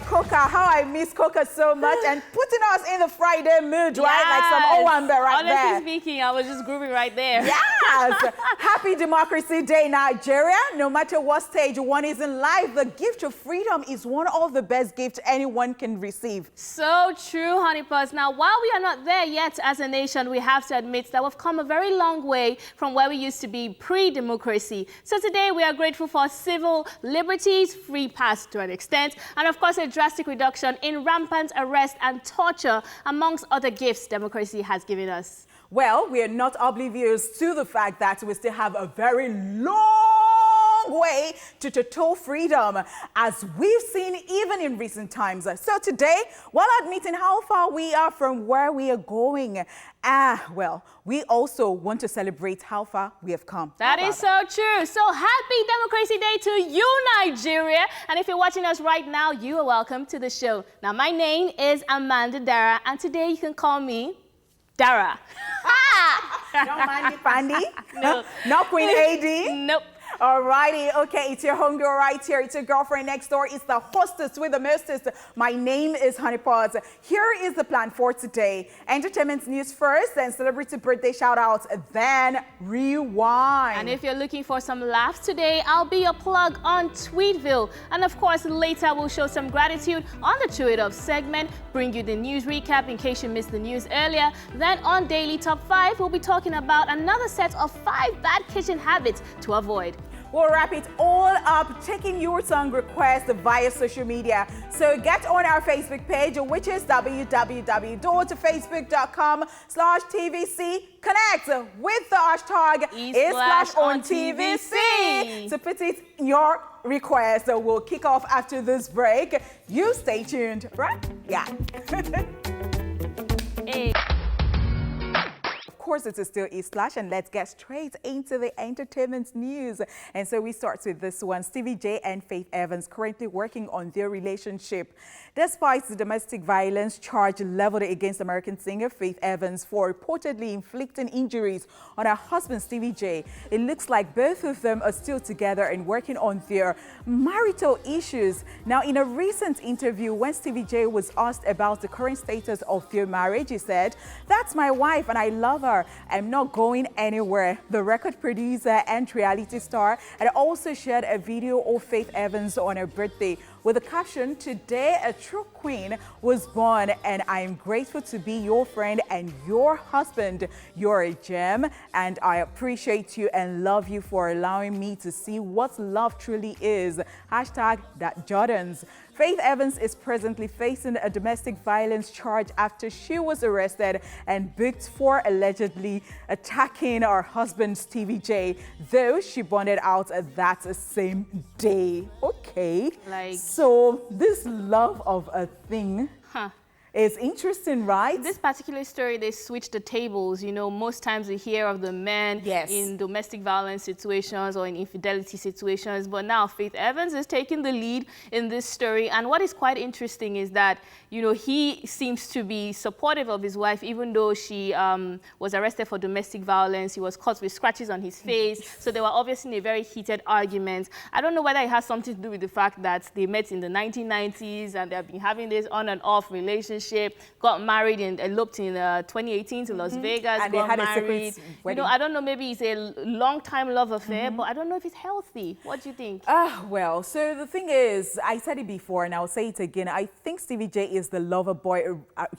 Coca. How I miss Coca so much and putting us in the Friday mood, right? Like some Owambe right there. Honestly speaking, I was just grooving right there. Yes! Happy Democracy Day, Nigeria. No matter what stage one is in life, the gift of freedom is one of the best gifts anyone can receive. So true, Honeypots. Now, while we are not there yet as a nation, we have to admit that we've come a very long way from where we used to be pre-democracy. So today, we are grateful for civil liberties, free pass to an extent, and of course, a drastic reduction in rampant arrest and torture, amongst other gifts democracy has given us. Well, we are not oblivious to the fact that we still have a very long way to total freedom, as we've seen even in recent times. So today, while admitting how far we are from where we are going, well, we also want to celebrate how far we have come. That is so true. So happy Democracy Day to you, Nigeria. And if you're watching us right now, you are welcome to the show. Now, my name is Amanda Dara, and today you can call me Dara. No Mandy Pandy? No. Not Queen AD? Nope. Alrighty, okay, it's your homegirl right here. It's your girlfriend next door. It's the hostess with the mostest. My name is Honeypot. Here is the plan for today. Entertainment news first, then celebrity birthday shout-outs, then rewind. And if you're looking for some laughs today, I'll be your plug on Tweetville. And of course, later we'll show some gratitude on the Chew It Up segment, bring you the news recap in case you missed the news earlier. Then on Daily Top 5, we'll be talking about another set of 5 bad kitchen habits to avoid. We'll wrap it all up, taking your song requests via social media. So get on our Facebook page, which is www.facebook.com/TVC. Connect with the hashtag /OnTVC to put it in your request. So we'll kick off after this break. You stay tuned, right? Yeah. Hey. Of course, it is still /, and let's get straight into the entertainment news. And so we start with this one. Stevie J and Faith Evans currently working on their relationship. Despite the domestic violence charge leveled against American singer Faith Evans for reportedly inflicting injuries on her husband Stevie J, it looks like both of them are still together and working on their marital issues. Now, in a recent interview, when Stevie J was asked about the current status of their marriage, he said, "That's my wife and I love her. I'm not going anywhere." The record producer and reality star had also shared a video of Faith Evans on her birthday with the caption, "Today a true queen was born and I'm grateful to be your friend and your husband. You're a gem and I appreciate you and love you for allowing me to see what love truly is. #thatjordans." Faith Evans is presently facing a domestic violence charge after she was arrested and booked for allegedly attacking her husband Stevie J, though she bonded out that same day. Okay. So this love of a thing is interesting, right? This particular story, they switched the tables. You know, most times we hear of the men in domestic violence situations or in infidelity situations, but now Faith Evans is taking the lead in this story. And what is quite interesting is that, you know, he seems to be supportive of his wife, even though she was arrested for domestic violence. He was caught with scratches on his face. So they were obviously in a very heated argument. I don't know whether it has something to do with the fact that they met in the 1990s and they've been having this on and off relationship. Got married and eloped in 2018 to Las Vegas. And got they had married. a secret wedding. You know, I don't know, maybe it's a long-time love affair, but I don't know if it's healthy. What do you think? Well, so the thing is, I said it before and I'll say it again. I think Stevie J is the lover boy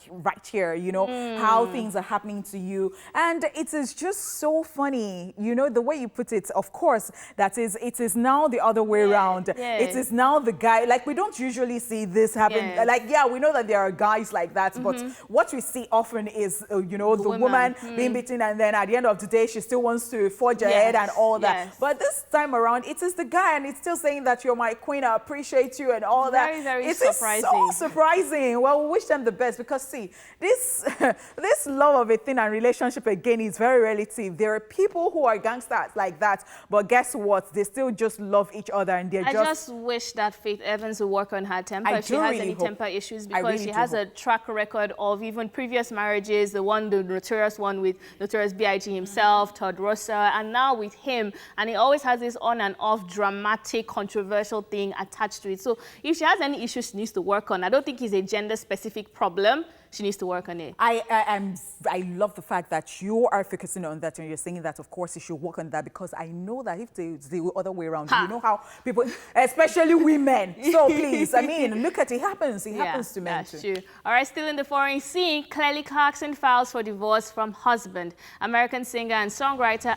right here, you know, how things are happening to you. And it is just so funny, you know, the way you put it. Of course, that is, it is now the other way around. It is now the guy, like we don't usually see this happen. Like, yeah, we know that there are guys like that, but what we see often is, you know, the woman being beaten, and then at the end of the day, she still wants to forge ahead and all that. But this time around, it is the guy, and it's still saying that you're my queen, I appreciate you, and all that. Very surprising. It is so surprising. Well, we wish them the best, because see, this this love of a thing and relationship again is very relative. There are people who are gangsters like that, but guess what? They still just love each other, and I just wish that Faith Evans will work on her temper if she has any temper issues, because she has a track record of even previous marriages, the notorious one with Notorious B.I.G. himself, Todd Russell, and now with him. And he always has this on and off dramatic, controversial thing attached to it. So if she has any issues she needs to work on, I don't think it's a gender-specific problem. She needs to work on it. I love the fact that you are focusing on that and you're saying that, of course, you should work on that, because I know that if it's the other way around, you know how people, especially women. So please, I mean, look at it. It happens. It happens to men too. That's true. All right, still in the foreign scene, Kelly Clarkson files for divorce from husband. American singer and songwriter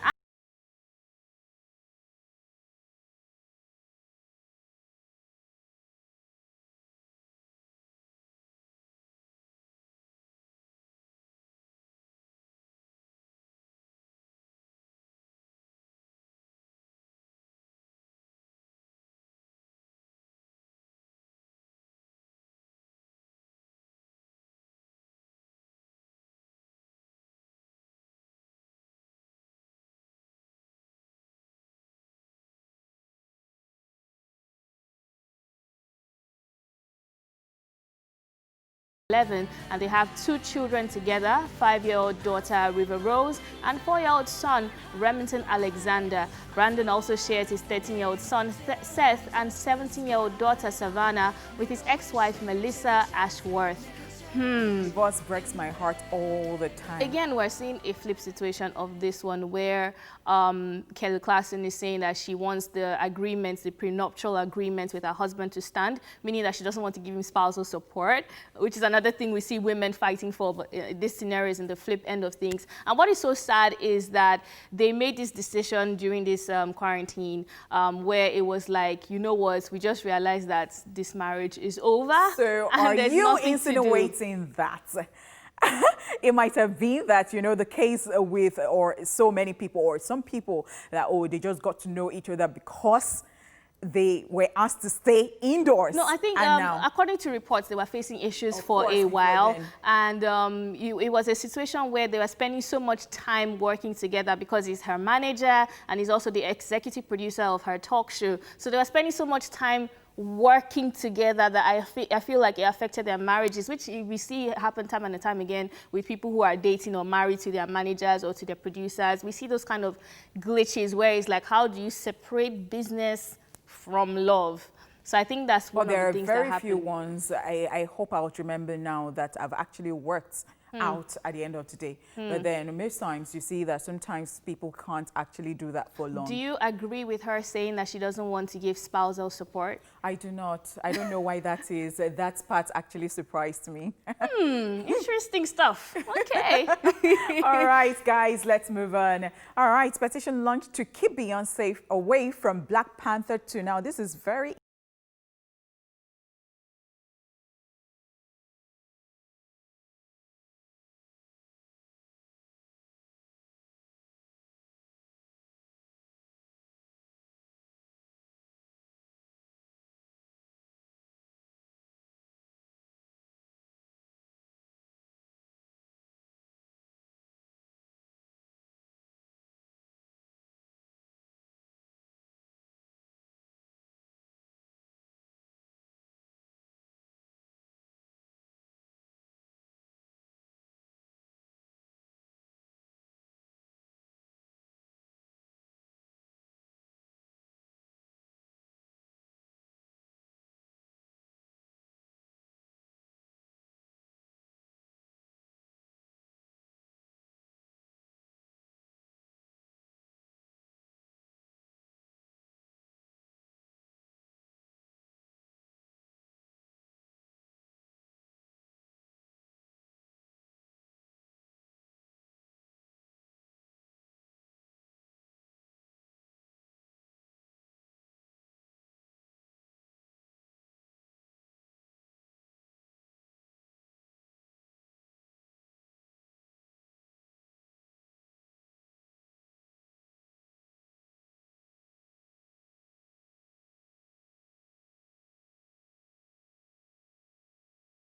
and they have 2 children together, 5-year-old daughter River Rose and 4-year-old son Remington Alexander. Brandon also shares his 13-year-old son Seth and 17-year-old daughter Savannah with his ex-wife Melissa Ashworth. Divorce breaks my heart all the time. Again, we're seeing a flip situation of this one where Kelly Clarkson is saying that she wants the agreements, the prenuptial agreements with her husband to stand, meaning that she doesn't want to give him spousal support, which is another thing we see women fighting for, but this scenario is in the flip end of things. And what is so sad is that they made this decision during this quarantine where it was like, you know what, we just realized that this marriage is over. So are you insinuating that it might have been that, you know, the case with or so many people or some people that, oh, they just got to know each other because they were asked to stay indoors? No, I think according to reports, they were facing issues for a while. And it was a situation where they were spending so much time working together because he's her manager and he's also the executive producer of her talk show. So they were spending so much time working together that I feel like it affected their marriages, which we see happen time and time again with people who are dating or married to their managers or to their producers. We see those kind of glitches where it's like, how do you separate business from love? So I think that's one of the things that happen. There are very few ones. I hope I'll remember now that I've actually worked out at the end of the day. But then most times you see that sometimes people can't actually do that for long. Do you agree with her saying that she doesn't want to give spousal support? I do not. I don't know why that is. That part actually surprised me. Interesting stuff. Okay. All right, guys, let's move on. All right, petition launched to keep Beyonce away from Black Panther 2. Now, this is very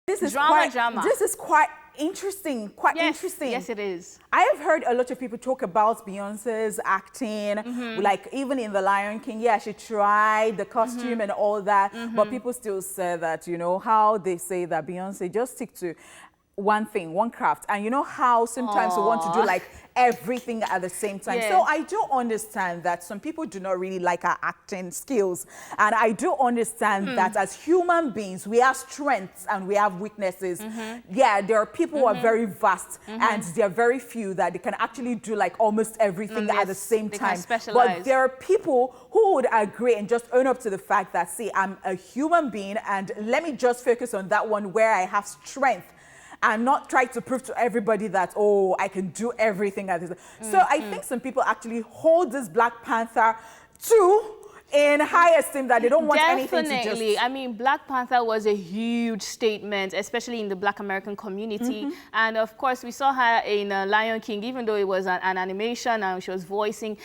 This is drama. This is quite interesting, quite interesting. Yes, it is. I have heard a lot of people talk about Beyonce's acting, like even in The Lion King, yeah, she tried the costume and all that, but people still say that, you know, how they say that Beyonce just stick to one thing, one craft. And you know how sometimes we want to do like everything at the same time. So I do understand that some people do not really like our acting skills. And I do understand that as human beings, we have strengths and we have weaknesses. Yeah, there are people who are very vast and there are very few that they can actually do like almost everything at the same time. But there are people who would agree and just own up to the fact that, see, I'm a human being and let me just focus on that one where I have strength. And not try to prove to everybody that, oh, I can do everything at this. So I think some people actually hold this Black Panther in high esteem, that they don't want anything to just... Definitely. I mean, Black Panther was a huge statement, especially in the Black American community. And of course, we saw her in Lion King, even though it was an animation and she was voicing.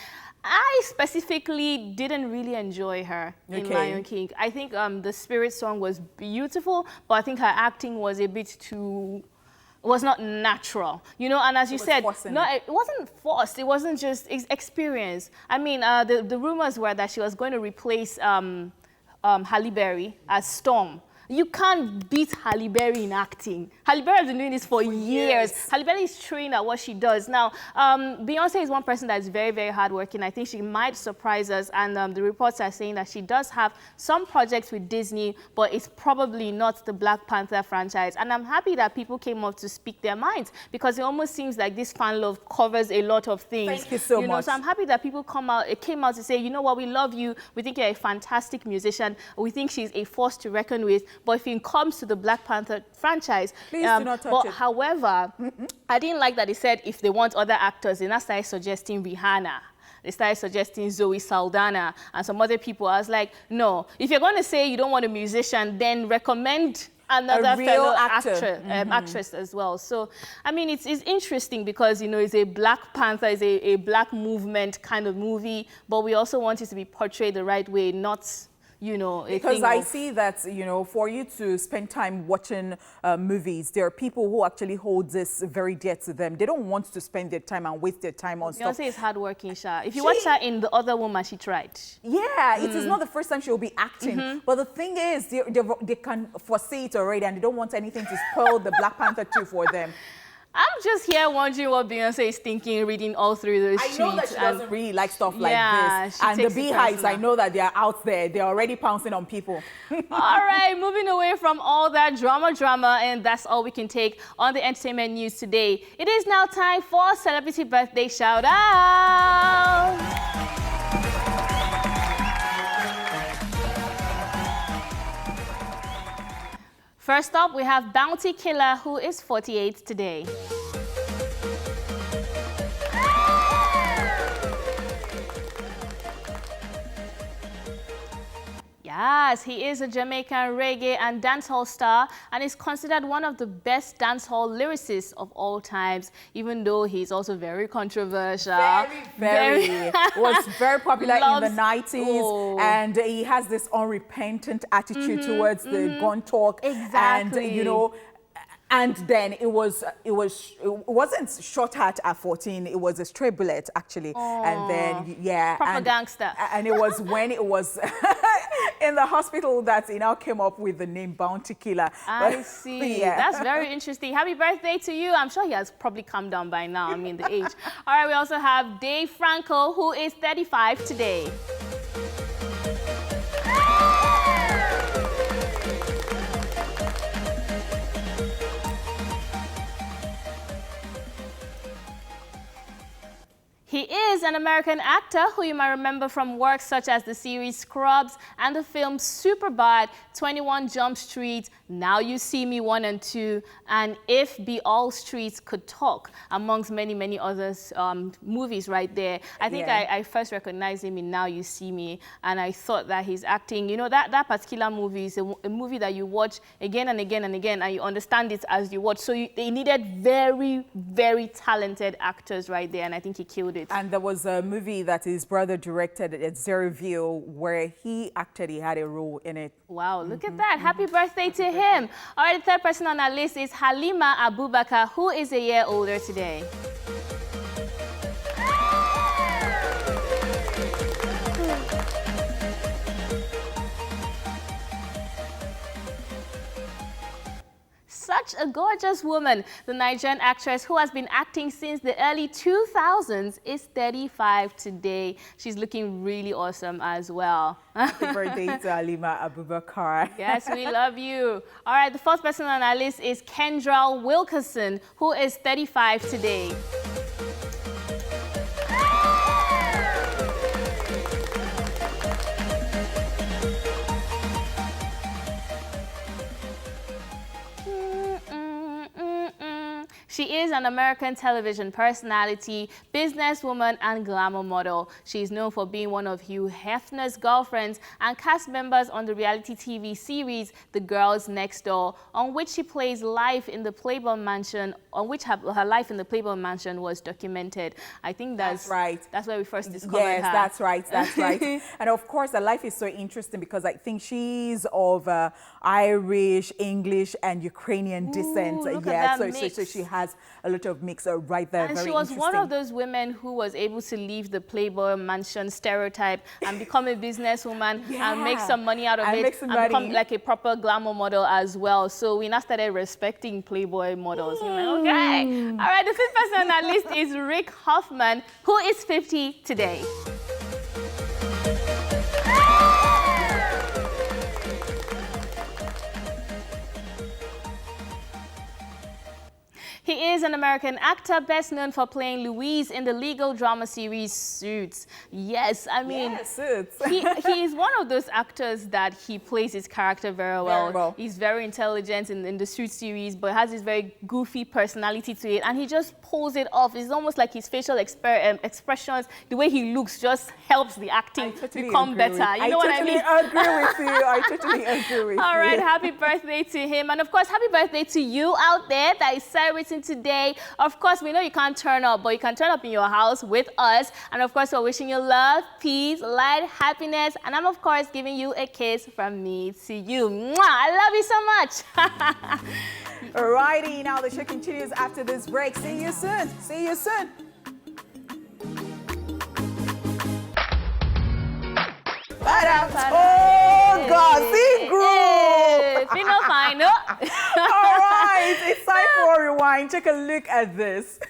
I specifically didn't really enjoy her in Lion King. I think the Spirit song was beautiful, but I think her acting was a bit too... was not natural, you know, and as you said, no, it wasn't forced, it wasn't just experience. I mean, the rumors were that she was going to replace Halle Berry as Storm. You can't beat Halle Berry in acting. Halle Berry has been doing this for years. Halle Berry is trained at what she does. Now, Beyonce is one person that is very, very hardworking. I think she might surprise us. And the reports are saying that she does have some projects with Disney, but it's probably not the Black Panther franchise. And I'm happy that people came up to speak their minds, because it almost seems like this fan love covers a lot of things. Thank you so much. So I'm happy that people came out to say, you know what, we love you. We think you're a fantastic musician. We think she's a force to reckon with. But if it comes to the Black Panther franchise, please do not touch it. However, I didn't like that they said if they want other actors, they now started suggesting Rihanna. They started suggesting Zoe Saldana and some other people. I was like, no, if you're going to say you don't want a musician, then recommend another fellow actress as well. So, I mean, it's interesting because, you know, it's a Black Panther, it's a Black movement kind of movie, but we also want it to be portrayed the right way, not... you know, because I see that, you know, for you to spend time watching movies, there are people who actually hold this very dear to them. They don't want to spend their time and waste their time on stuff. Beyonce is hardworking, Sha. If you watch her in The Other Woman, she tried. Yeah, it is not the first time she will be acting. But the thing is, they can foresee it already and they don't want anything to spoil the Black Panther 2 for them. I'm just here wondering what Beyonce is thinking, reading all through those tweets. I know that she doesn't really like stuff like this. And the beehives, I know that they are out there. They're already pouncing on people. All right, moving away from all that drama, and that's all we can take on the entertainment news today. It is now time for Celebrity Birthday Shout Out. First up, we have Bounty Killer, who is 48 today. Yes, he is a Jamaican reggae and dancehall star and is considered one of the best dancehall lyricists of all times, even though he's also very controversial. Very. Was very popular in the 90s, and he has this unrepentant attitude towards the gun talk. Exactly. And, you know, and then it wasn't shot at 14, it was a stray bullet actually. And then, yeah. Proper gangster. And it was when it was in the hospital that he now came up with the name Bounty Killer. I see. Yeah. That's very interesting. Happy birthday to you. I'm sure he has probably come down by now. I mean, the age. All right, we also have Dave Franco, who is 35 today. He is an American actor who you might remember from work such as the series Scrubs and the film Superbad, 21 Jump Street, Now You See Me 1 and 2, and If Be All Streets Could Talk, amongst many, many other movies right there. I think I first recognized him in Now You See Me, and I thought that his acting, you know, that particular movie is a movie that you watch again and again and again, and you understand it as you watch. So they needed very, very talented actors right there, and I think he killed it. And there was a movie that his brother directed at Zeroville where he had a role in it. Wow, look at that. Happy birthday to him. All right, the third person on our list is Halima Abubakar, who is a year older today. Such a gorgeous woman. The Nigerian actress who has been acting since the early 2000s is 35 today. She's looking really awesome as well. Happy birthday to Halima Abubakar. Yes, we love you. All right, the fourth person on our list is Kendra Wilkerson, who is 35 today. She is an American television personality, businesswoman, and glamour model. She is known for being one of Hugh Hefner's girlfriends and cast members on the reality TV series The Girls Next Door, on which she plays life in the Playboy Mansion, on which her life in the Playboy Mansion was documented. I think that's right. That's where we first discovered her. Yes, that's right. That's right. And of course, her life is so interesting because I think she's of Irish, English, and Ukrainian descent. Look at that mix. So she has a lot of mix right there. And she was one of those women who was able to leave the Playboy Mansion stereotype and become a businesswoman and make some money out of it and become like a proper glamour model as well. So we now started respecting Playboy models. Okay. All right, the fifth person on our list is Rick Hoffman, who is 50 today. He is an American actor, best known for playing Louise in the legal drama series Suits. Yes, I mean, Suits. he is one of those actors that he plays his character very well. He's very intelligent in the Suits series, but has this very goofy personality to it, and he just pulls it off. It's almost like his facial expressions, the way he looks, just helps the acting become better. You know what I mean? I totally agree with you. All right, happy birthday to him, and of course, happy birthday to you out there that is celebrating today. Of course, we know you can't turn up, but you can turn up in your house with us. And of course, we're wishing you love, peace, light, happiness. And I'm, of course, giving you a kiss from me to you. Mwah! I love you so much. Alrighty, now the show continues after this break. See you soon. See you soon. Oh, God, see group. Final. All right, it's time for a rewind. Take a look at this.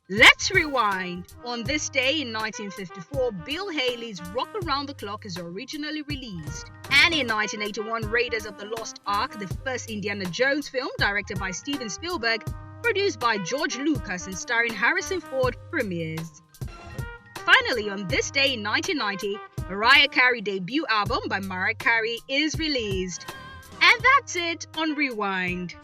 Let's rewind. On this day in 1954, Bill Haley's Rock Around the Clock is originally released. And in 1981, Raiders of the Lost Ark, the first Indiana Jones film directed by Steven Spielberg, produced by George Lucas and starring Harrison Ford, premieres. Finally, on this day in 1990, Mariah Carey's debut album by Mariah Carey is released. And that's it on Rewind.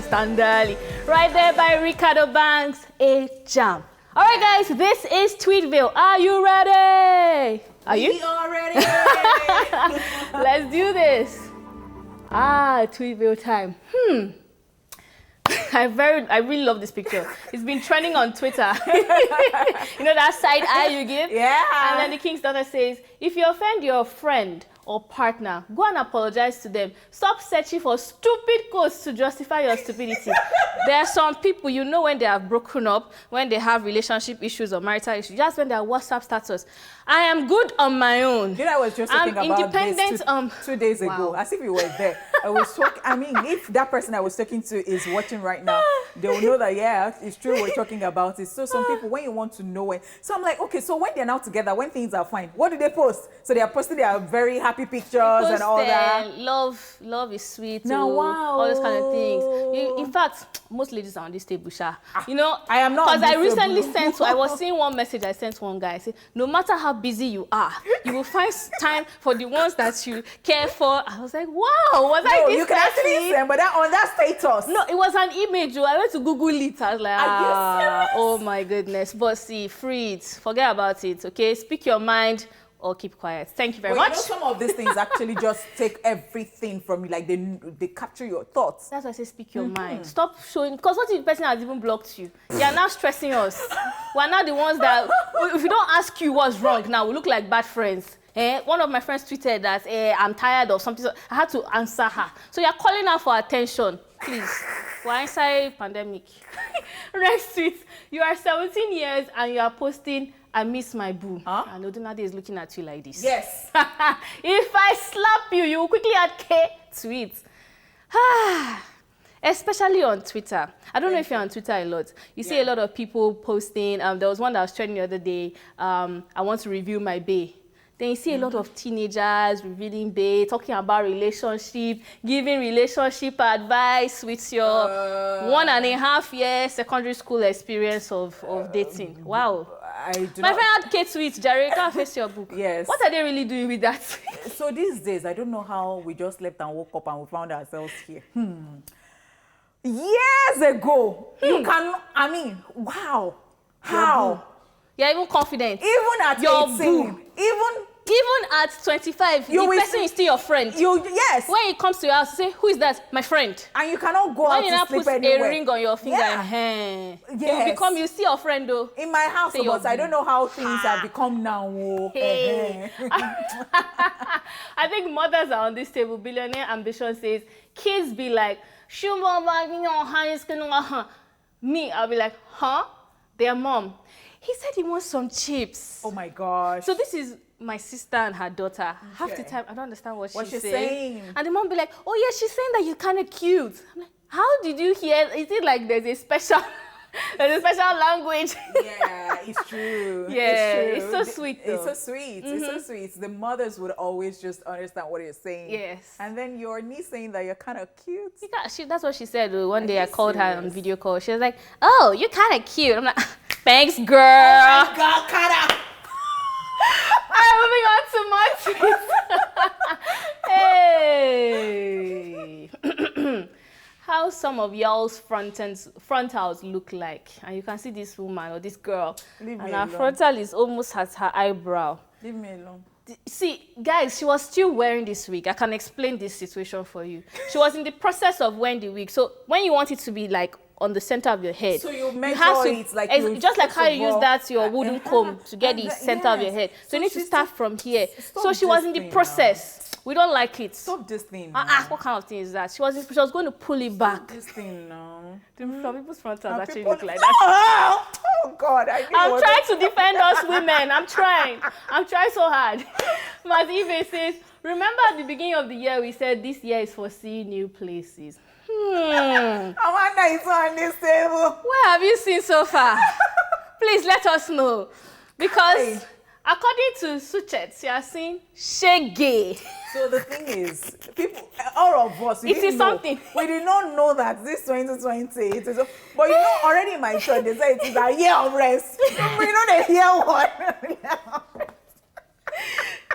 Standali. Right there by Ricardo Banks, a jam. All right, guys, this is Tweetville. Are you ready? Are you? We are ready. Let's do this. Tweetville time. I really love this picture. It's been trending on Twitter. You know that side eye you give? Yeah. And then the king's daughter says, if you offend your friend or partner, go and apologize to them. Stop searching for stupid quotes to justify your stupidity. There are some people, you know, when they have broken up, when they have relationship issues or marital issues, just when their WhatsApp status, I am good on my own. You know, I was just talking about this two days ago, as if you were there. I was talking, I mean, if that person I was talking to is watching right now, they will know that, yeah, it's true, we're talking about it. So some people, when you want to know it, so I'm like, okay, so when they're now together, when things are fine, what do they post? So they are posting their very happy pictures and all that. Love is sweet. No, wow. All those kind of things. In fact, most ladies are on this table, Sha. You know, I am not. Because I recently I was seeing one message I sent one guy. I said, no matter how busy you are, You will find time for the ones that you care for. I was like, wow, was I this you can actually send, but on that status. No, it was an image. I went to Google it. I was like, are you serious? Oh my goodness. But see, free it. Forget about it, okay? Speak your mind or keep quiet. Thank you very much. You know, some of these things actually just take everything from you, like they capture your thoughts. That's why I say speak your mind. Stop showing, because what if the person has even blocked you? They are now stressing us. We're now the ones that, if we don't ask you what's wrong now, we look like bad friends. One of my friends tweeted that I'm tired of something, so I had to answer her. So you're calling her for attention. Please, we're inside pandemic. Next tweet, you are 17 years and you are posting, I miss my boo. Huh? And Odunade is looking at you like this. Yes. If I slap you, you will quickly add K to it. Especially on Twitter. I don't know if you're on Twitter a lot. You see a lot of people posting. There was one that was trending the other day. I want to review my bae. Then you see a lot of teenagers revealing bae, talking about relationship, giving relationship advice with your 1.5 year secondary school experience of dating. Wow. My friend had K tweets, Jerry, can't face your book. Yes. What are they really doing with that? So these days, I don't know how we just slept and woke up and we found ourselves here. Years ago, you can, I mean, wow. How? You're even confident. Even at your 18, boo. Even at 25, the person is still your friend. Yes. When it comes to your house, you say, who is that? My friend. And you cannot go out to sleep anywhere. When you now put a ring on your finger, Yes. you see your friend though. In my house, but I don't know how things have become now. Hey. I think mothers are on this table. Billionaire Ambition says, kids be like, me, I'll be like, huh? Their mom. He said he wants some chips. Oh my gosh. So this is my sister and her daughter. Half the time, I don't understand what she's saying. And the mom be like, oh yeah, she's saying that you're kind of cute. I'm like, how did you hear? Is it like there's a special language? Yeah, it's true. Yeah, it's true. It's so sweet though. It's so sweet. It's so sweet. The mothers would always just understand what you're saying. Yes. And then your niece saying that you're kind of cute. That's what she said. One day I called her on video call. She was like, oh, you're kind of cute. I'm like, thanks, girl. Oh my God, kind of. Moving on to my tweets. Hey. How some of y'all's frontals look like. And you can see this woman or this girl. And her frontal is almost at her eyebrow. Leave me alone. See, guys, she was still wearing this wig. I can explain this situation for you. She was in the process of wearing the wig. So when you want it to be like on the center of your head. So you measure it like just like how you use that your wooden comb to get the center of your head. So you need to start from here. So she was in the process. We don't like it. Stop this thing. What kind of thing is that? She was going to pull it back. Stop this thing now. Some people's frontals actually look like that. Oh God, I'm trying to defend us women. I'm trying so hard. Mazive says, remember at the beginning of the year we said this year is for seeing new places. Amanda is on this table. Where have you seen so far? Please let us know. Because according to Suchet, you are seeing shaggy. So the thing is, people, all of us, we did not know that this 2020, it is, but you know, already in my church, they say it is a year of rest. We know the year one.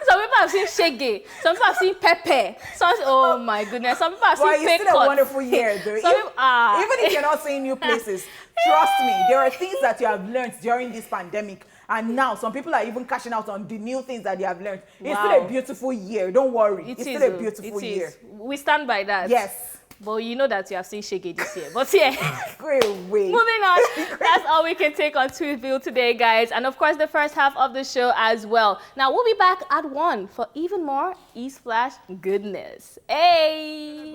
Some people have seen shaggy. Some people have seen pepper. Oh my goodness. Some people have seen it's still a wonderful year, though. Even if you're not seeing new places, trust me, there are things that you have learned during this pandemic. And now some people are even cashing out on the new things that they have learned. It's still a beautiful year. Don't worry. It's still a beautiful year. We stand by that. Yes. But you know that you have seen shaggy this year. But yeah. Great way. Moving on. That's all we can take on Tweetville today, guys. And of course, the first half of the show as well. Now, we'll be back at 1 for even more East Flash goodness. Hey!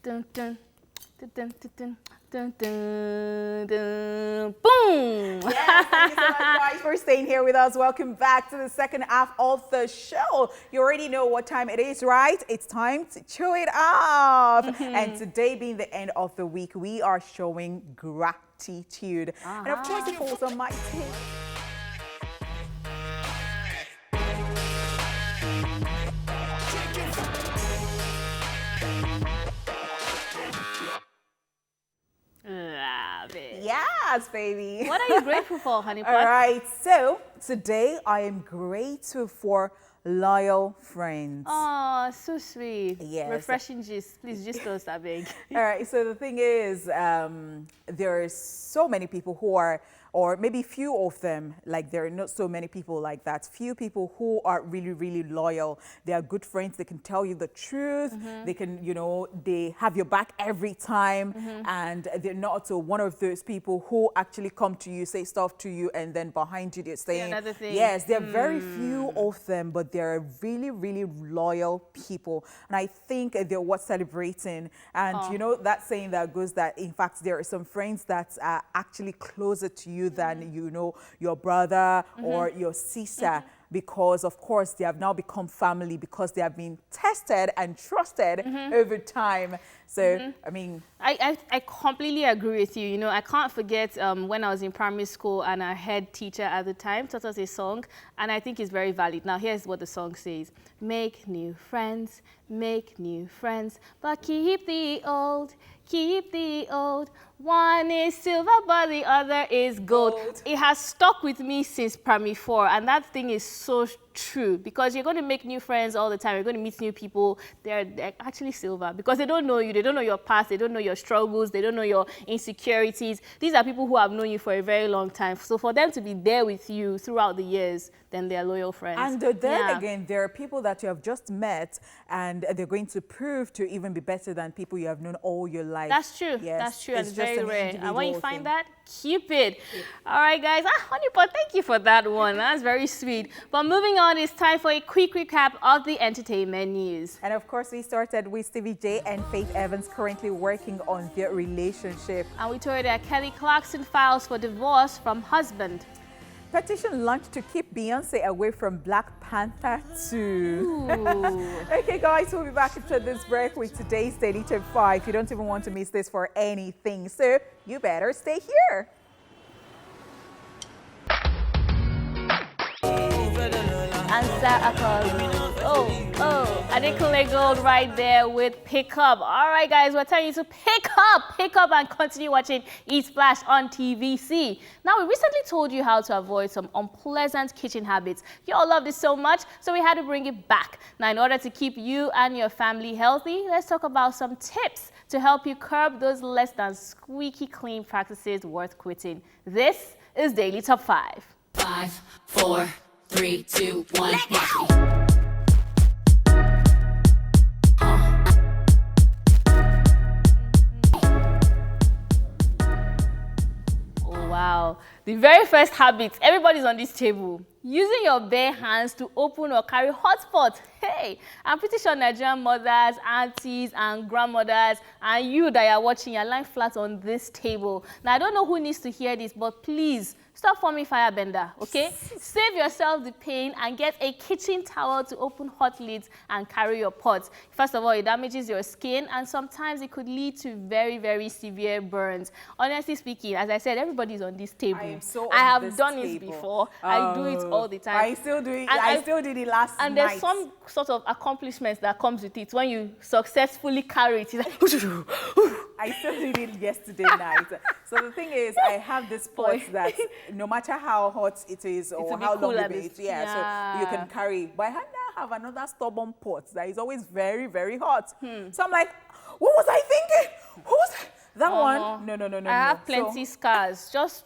Dun, dun, dun, dun, dun. Dun, dun, dun. Boom! Yes, thank you so much, guys, for staying here with us. Welcome back to the second half of the show. You already know what time it is, right? It's time to chew it up. And today being the end of the week, we are showing gratitude. And of course, it falls on my take. Love it. Yeah, Yes, baby. What are you grateful for, Honeypot? All right. So today I am grateful for loyal friends. Oh, so sweet. Yes. Refreshing gist. Please just us, I beg. All right. So the thing is, there are so many people who are, or maybe few of them, like there are not so many people like that. Few people who are really, really loyal. They are good friends. They can tell you the truth. They can, you know, they have your back every time. And they're not one of those people who actually come to you, say stuff to you, and then behind you they're saying, another thing. yes, there are very few of them, but they're really, really loyal people. And I think they're worth celebrating. And you know, that saying that goes that, in fact, there are some friends that are actually closer to you than, you know, your brother or your sister, because of course they have now become family because they have been tested and trusted over time. So I mean, I completely agree with you. You know, I can't forget when I was in primary school and our head teacher at the time taught us a song, and I think it's very valid. Now here's what the song says: make new friends, but keep the old, keep the old. One is silver, but the other is gold. It has stuck with me since primary 4, and that thing is so true, because you're going to make new friends all the time. You're going to meet new people. They're actually silver because they don't know you. They don't know your past. They don't know your struggles. They don't know your insecurities. These are people who have known you for a very long time. So for them to be there with you throughout the years, then they're loyal friends. And then again, there are people that you have just met, and they're going to prove to even be better than people you have known all your life. That's true. Yes. That's true. It's And just very an rare. And when you find thing. that, keep it. All right, guys. Honeypot, thank you for that one. That's very sweet. But moving on, it's time for a quick recap of the entertainment news. And of course, we started with Stevie J and Faith Evans currently working on their relationship. And we told you that Kelly Clarkson files for divorce from husband. Petition launched to keep Beyonce away from Black Panther 2. Okay, guys, we'll be back after this break with today's Daily Top 5. You don't even want to miss this for anything, so you better stay here. Adekunle Gold right there with Pick Up. All right, guys, we're telling you to pick up and continue watching Eat Splash on TVC. Now, we recently told you how to avoid some unpleasant kitchen habits. You all love this so much, so we had to bring it back. Now, in order to keep you and your family healthy, let's talk about some tips to help you curb those less than squeaky clean practices worth quitting. This is Daily Top 5. 5, 4, 3, 2, 1, happy. Wow. The very first habit, everybody's on this table. Using your bare hands to open or carry hot pots. Hey, I'm pretty sure Nigerian mothers, aunties, and grandmothers, and you that are watching, you're lying flat on this table. Now, I don't know who needs to hear this, but please, stop forming firebender, okay? Save yourself the pain and get a kitchen towel to open hot lids and carry your pots. First of all, it damages your skin, and sometimes it could lead to very, very severe burns. Honestly speaking, as I said, everybody's on this table. I have done it before. I do it all the time. I still do it. I still did it last night. And there's some sort of accomplishments that comes with it when you successfully carry it. It's like, I still did it yesterday night. So the thing is, I have this pot that no matter how hot it is or how long you make it, so you can carry. But I now have another stubborn pot that is always very, very hot. So I'm like, what was I thinking? Who was that one? No. I have plenty scars. Just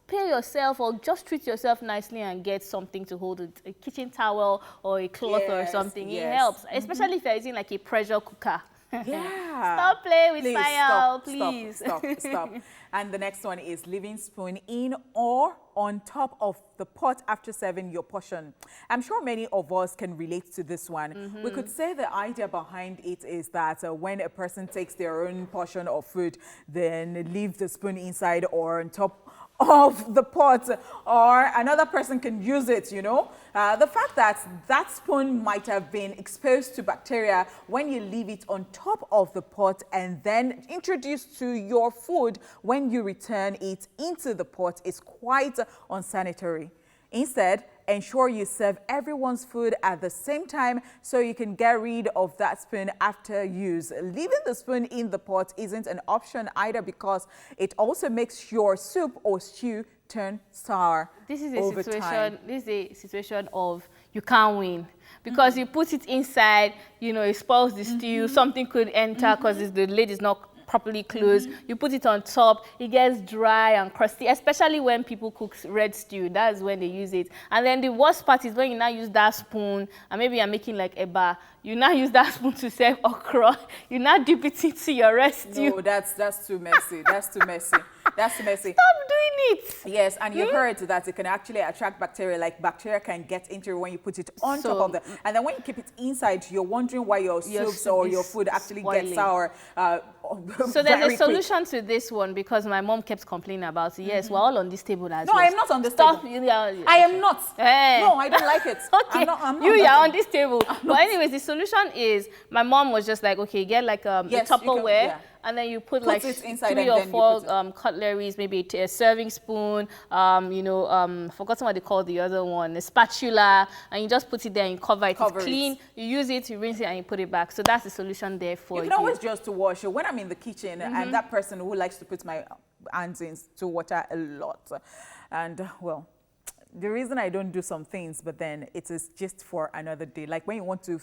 pay yourself or just treat yourself nicely and get something to hold it. A kitchen towel or a cloth or something. It helps, especially if you're using like a pressure cooker. Yeah. Stop playing with fire, please. Stop. And the next one is leaving spoon in or on top of the pot after serving your portion. I'm sure many of us can relate to this one. We could say the idea behind it is that when a person takes their own portion of food, then leave the spoon inside or on top of the pot, or another person can use it, you know. The fact that that spoon might have been exposed to bacteria when you leave it on top of the pot and then introduced to your food when you return it into the pot is quite unsanitary. Instead, ensure you serve everyone's food at the same time so you can get rid of that spoon after use. Leaving the spoon in the pot isn't an option either because it also makes your soup or stew turn sour. This is over a situation. time. This is a situation of you can't win because you put it inside. You know, it spoils the stew. Something could enter because the lid is not properly closed. You put it on top, it gets dry and crusty, especially when people cook red stew. That's when they use it. And then the worst part is when you now use that spoon, and maybe you're making like eba, you now use that spoon to serve okra. You now dip it into your red stew. No, that's too messy. That's too messy. That's too messy. Stop doing it. Yes, and you heard that it can actually attract bacteria. Like bacteria can get into it when you put it on top of the, and then when you keep it inside, you're wondering why your soups soup or is your food actually spoiling. gets sour. So there's a solution to this one because my mom kept complaining about it. Yes, we're all on this table as No, well. I am not on this Stop. table. Yeah. I am not. Hey. No, I don't like it. Okay, I'm not you on are on that this table. But anyways, the solution is my mom was just like, okay, get like a Yes, you can- Tupperware. yeah. And then you put Put like it inside 3 and or then you 4 put cutleries, maybe a serving spoon, forgotten what they call the other one, a spatula, and you just put it there and you cover it. It's clean, you use it, you rinse it, and you put it back. So that's the solution there for you. You can always just to wash it. When I'm in the kitchen, I'm that person who likes to put my hands into water a lot. And, well, the reason I don't do some things, but then it is just for another day. Like when you want to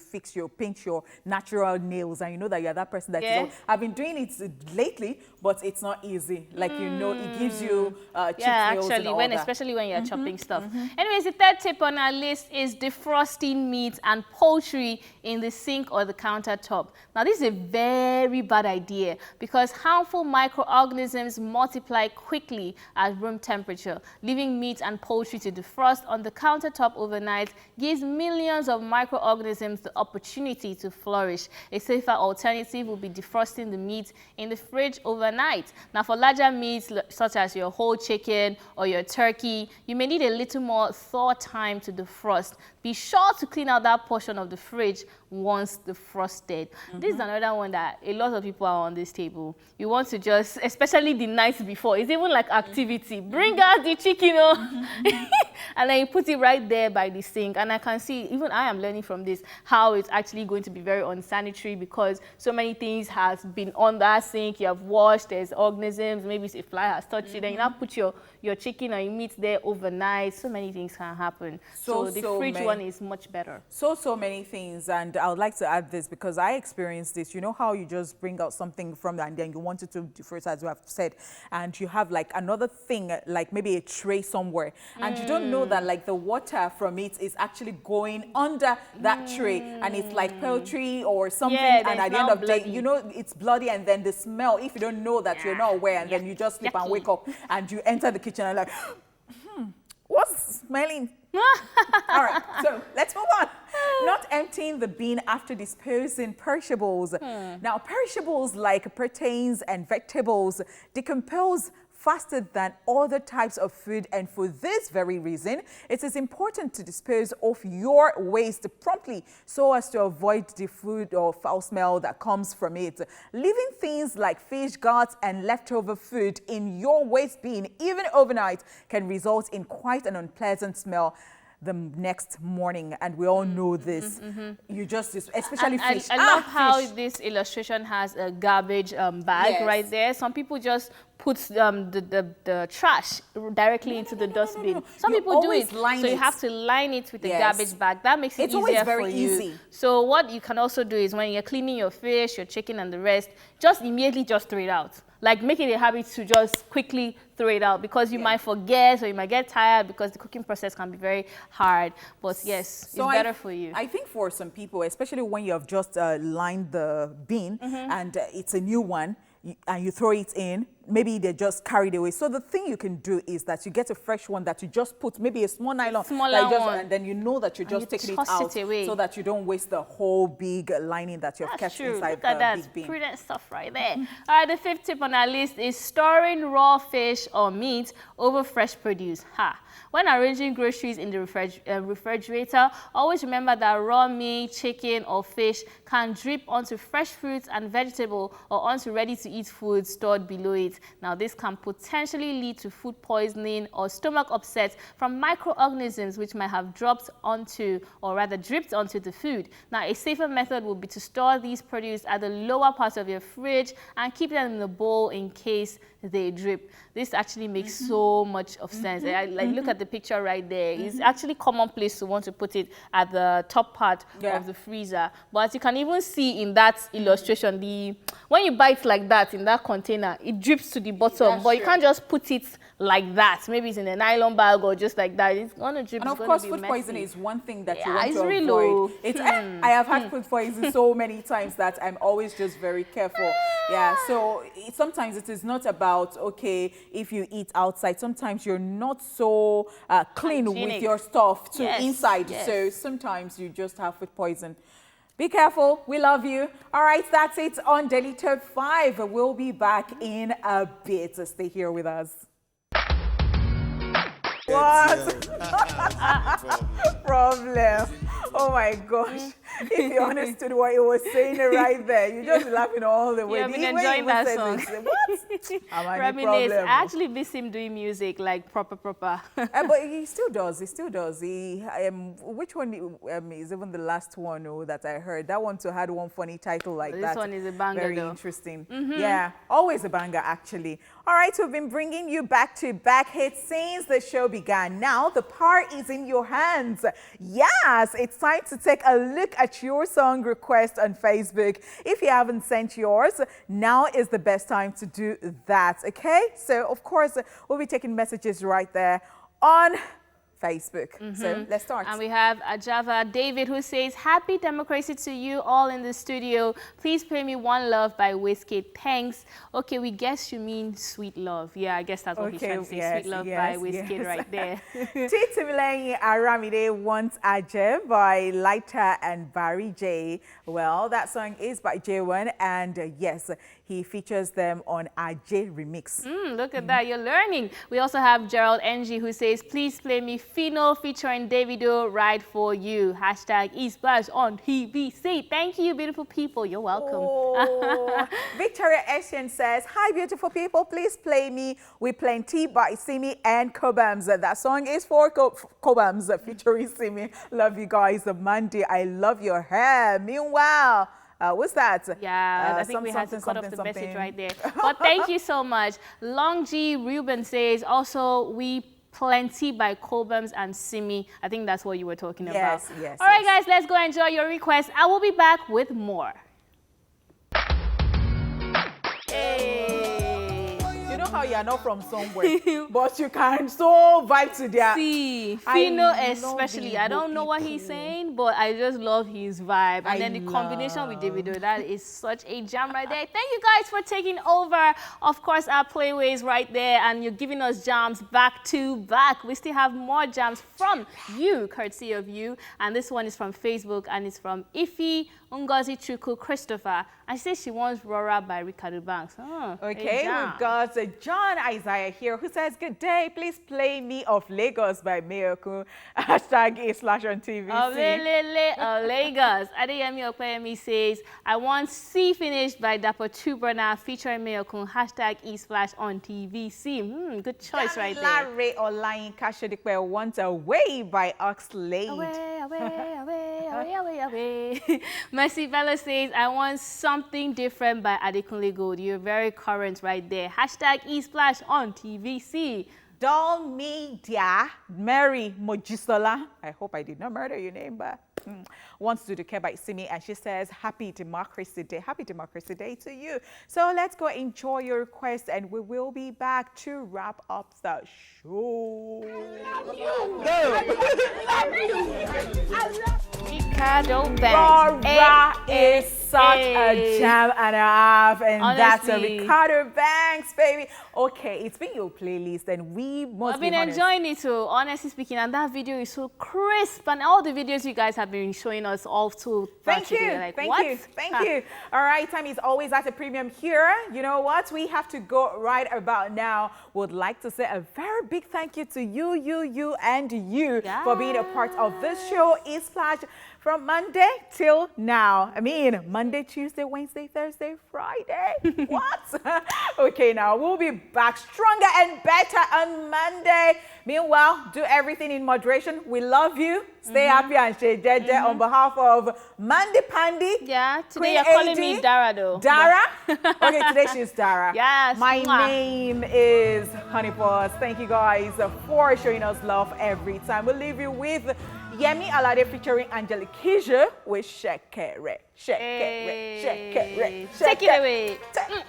paint your natural nails, and you know that you're that person that is, I've been doing it lately, but it's not easy. Like, you know, it gives you cheap nails and all that. Especially when you're chopping stuff. Anyways, the third tip on our list is defrosting meat and poultry in the sink or the countertop. Now, this is a very bad idea because harmful microorganisms multiply quickly at room temperature. Leaving meat and poultry to defrost on the countertop overnight gives millions of microorganisms the opportunity to flourish. A safer alternative will be defrosting the meat in the fridge overnight. Now, for larger meats such as your whole chicken or your turkey, you may need a little more thaw time to defrost. Be sure to clean out that portion of the fridge once defrosted. This is another one that a lot of people are on this table. You want to just, especially the night before, it's even like activity. Bring out the chicken, and then you put it right there by the sink. And I can see, even I am learning from this, how it's actually going to be very unsanitary because so many things has been on that sink. You have washed, there's organisms, maybe a fly has touched it, and you now put your chicken or your meat there overnight. So many things can happen. So the fridge one is much better. So many things. And I would like to add this because I experienced this. You know how you just bring out something from and then you want it to defrost, as you have said, and you have like another thing, like maybe a tray somewhere, and you don't know that like the water from it is actually going under that tray, and it's like poultry or something, and at the end of the day, you know, it's bloody, and then the smell, if you don't know that you're not aware, and then you just sleep and wake up and you enter the kitchen and like, what's smelling? All right, so let's move on. Not emptying the bin after disposing perishables. Now, perishables like proteins and vegetables decompose faster than other types of food, and for this very reason, it is important to dispose of your waste promptly so as to avoid the food or foul smell that comes from it. Leaving things like fish guts and leftover food in your waste bin, even overnight, can result in quite an unpleasant smell the next morning, and we all know this. You just, especially fish. I love how this illustration has a garbage bag right there. Some people just put the trash directly into the dustbin. Some people do it, so you have to line it with a garbage bag. That makes it easier for you. So what you can also do is when you're cleaning your fish, your chicken, and the rest, just immediately just throw it out. Like make it a habit to just quickly throw it out because you might forget or you might get tired because the cooking process can be very hard. But yes, it's better for you. I think for some people, especially when you have just lined the bin and it's a new one, and you throw it in, maybe they just carried away. So the thing you can do is that you get a fresh one that you just put, maybe a small nylon, and then you know that you're just taking it out so that you don't waste the whole big lining that you've kept inside the big bin. Prudent stuff right there. All right, the fifth tip on our list is storing raw fish or meat over fresh produce. When arranging groceries in the refrigerator, always remember that raw meat, chicken, or fish can drip onto fresh fruits and vegetable or onto ready-to-eat food stored below it. it. Now, this can potentially lead to food poisoning or stomach upset from microorganisms which might have dropped onto, or rather dripped onto the food. Now, a safer method would be to store these produce at the lower part of your fridge and keep them in the bowl in case they drip. This actually makes so much of sense. Look at the picture right there. It's actually commonplace to want to put it at the top part of the freezer. But as you can even see in that illustration, when you buy it like that in that container, it drips to the bottom. But you can't just put it like that. Maybe it's in a nylon bag or just like that. It's gonna drip. And of course, food poisoning is one thing that you want to avoid. I have had food poisoning so many times that I'm always just very careful. Yeah, so sometimes it is not about, okay, if you eat outside, sometimes you're not so clean with your stuff inside. So sometimes you just have food poison. Be careful. We love you. All right, that's it on Daily Top 5. We'll be back in a bit. So stay here with us. What? Problem. Oh my gosh. If you understood what he was saying right there, you're just laughing all the way. Yeah, I've been enjoying that song. What? Reminisce. I actually miss him doing music, like proper. But he still does. He still does. Which one is even the last one that I heard? That one too had one funny title like that. This one is a banger, very though. Interesting. Yeah, always a banger, actually. All right, we've been bringing you back-to-back hits since the show began. Now the power is in your hands. Yes, it's time to take a look at your song request on Facebook. If you haven't sent yours, now is the best time to do that, okay? So, of course, we'll be taking messages right there on Facebook. So let's start. And we have Ajava David who says, happy democracy to you all in the studio. Please play me One Love by Wizkid. Thanks. Okay, we guess you mean Sweet Love. Yeah, I guess that's what he's trying to say. Sweet Love by Wizkid right there. Titimilenyi Aramide wants Aje by Lighter and Barry J. Well, that song is by J1 and yes, he features them on Aje Remix. Look at that, you're learning. We also have Gerald NG who says, please play me Fino featuring Davido, Ride For You. Hashtag eSplash on TVC. Thank you, beautiful people. You're welcome. Oh. Victoria Essien says, hi, beautiful people. Please play me with Plenty by Simi and Cobams. That song is for Cobams featuring Simi. Love you guys. Mandy, I love your hair. Meanwhile, what's that? Yeah, I think we had to cut off the message right there. But thank you so much. Long G Ruben says, also, we Plenty by Cobams and Simi. I think that's what you were talking about. Yes. All right, guys, let's go enjoy your request. I will be back with more. You know how you are not from somewhere, but you can so vibe to their... See, Fino especially. I don't know what he's saying, but I just love his vibe. And then the combination with Davido, that is such a jam right there. Thank you guys for taking over, of course, our playways right there. And you're giving us jams back to back. We still have more jams from you, courtesy of you. And this one is from Facebook, and it's from Ife Ngozi Chuku Christopher. I say she wants Rora by Ricardo Banks. Okay, we've got John Isaiah here who says, good day, please play me Of Lagos by Meoku. Hashtag /on TVC. Of Lagos. Adeyemi Opeyemi says, I want C Finished by Dapo Tubrana featuring Meoku. Hashtag /on TVC. Good choice right there. Larry Olayin Kashodipe wants Away by Oxlade. Away. Mercy Bella says, I want Something Different by Adekunle Gold. You're very current right there. Hashtag eSplash on TVC. Doll Media, Mary Mojisola. I hope I did not murder your name, but wants to do the care by Simi, and she says, Happy Democracy Day. Happy Democracy Day to you. So let's go enjoy your request, and we will be back to wrap up the show. Ricardo Banks. Rora is such a jam and a half, and honestly, that's a Ricardo Banks, baby. Okay, it's been your playlist, and we must be honest. I've been enjoying it too, honestly speaking, and that video is so crisp, and all the videos you guys have been showing us all too. Thank you. Thank you. All right, time is always at a premium here. You know what? We have to go right about now. Would like to say a very big thank you to you, and you for being a part of this show, eSplash, from Monday till now. I mean, Monday Monday, Tuesday, Wednesday, Thursday, Friday. What? Okay, now we'll be back stronger and better on Monday. Meanwhile, do everything in moderation. We love you. Stay happy and stay dead on behalf of Mandy Pandy. Yeah, today Queen you're calling AD, me Dara though. Dara? Okay, today she's Dara. Yes. My name is Honeypot. Thank you guys for showing us love every time. We'll leave you with Yemi Alade featuring Angelique Kija with Shekere. Shekere. Shekere. Take it away. Take.